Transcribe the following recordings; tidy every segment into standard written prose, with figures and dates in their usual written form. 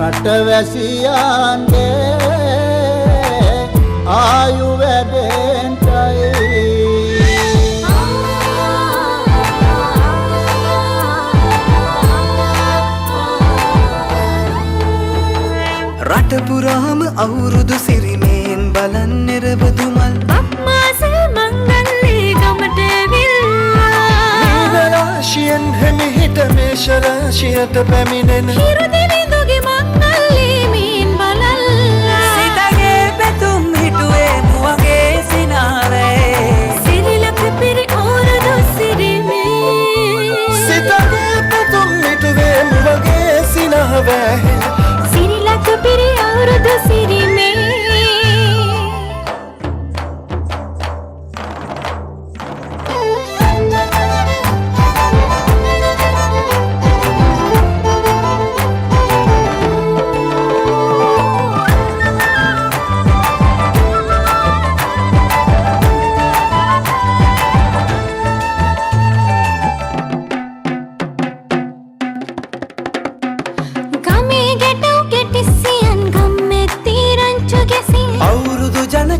රටවැසියන්ගේ ආයු වැඩෙන්ටයි රට පුරාම අවුරුදු සිරිමෙන් බලන් නිරබදුමල් අප්මාසේ මංගල්ලේ ගමට ඇවිල්ලා රාශියෙන් හැමිහිට මේෂ රාශියට පැමිණෙන හිරුදිවිඳුගේ මංගල්ලේ මීන් බලල්ලා සිතගේ පැතුම් හිටුවේ මුවගේ සිනාරේ සිරිලක පිරි අවුරුදු සිරිමේ සිතගේ පැතුම් හිටුවේ මුවගේ සිනාවේ සිරිලක පිරි අවුරුදු සිරිමේ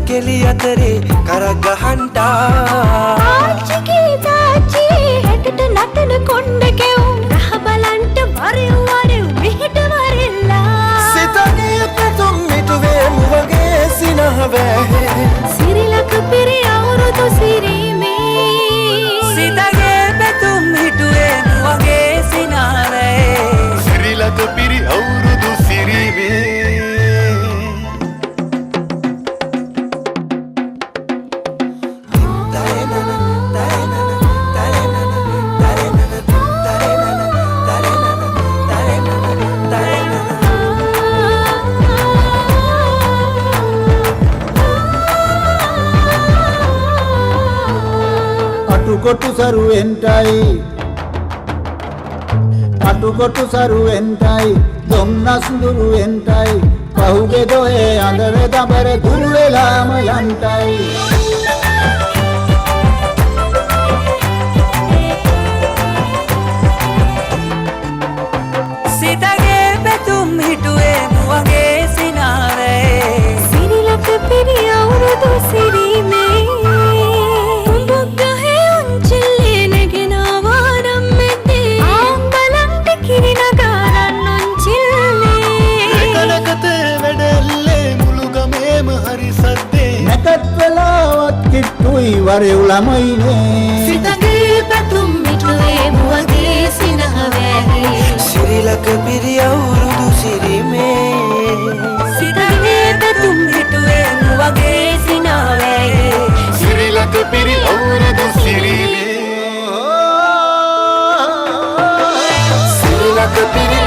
කෙලි අතරේ කරක් ගහන්ටා ආච්චිගේ තාච්චි හැටට නටන කොණ්ඩ කෙවුම් රහ බලන්ට වරෙව් වරෙව් මෙහෙට වරෙල්ලා සිතගේ පැතුම් මිටුවේ මුවගේ සිනහවේ සිරිලක පිරි අවුරුදු සිරිමේ සිතගේ පැතුම් හිටුවේ මුවගේ සිනාරේ සිරිලක පිරි අවුරුදු සිරිමේ අටුකොටු සරුවෙන්ටයි දොම්නස් දුරුවෙන්ටයි පහුගේ දොයේ අඳර දබර දුරු වෙලාම යන්ටයි සිතගේ පැතුම් හිටුවේ මුවගේ සිනාරේ සිරිලක පිරි අවුරුදු සිරිමේ නැකත් වෙලාවත් කිට්ටුයි වරෙව් ළමයිනේ සිතගේ පැතුම් මිටුවේ මුවගේ සිනහවැහි සිරිලක පිරි අවුරුදු සිරිමේ සිතගේ පැතුම් මිටුවේ මුවගේ සිනහවැහි සිරිලක පිරි අවුරුදු සිරිමේ සිරිලක පිරි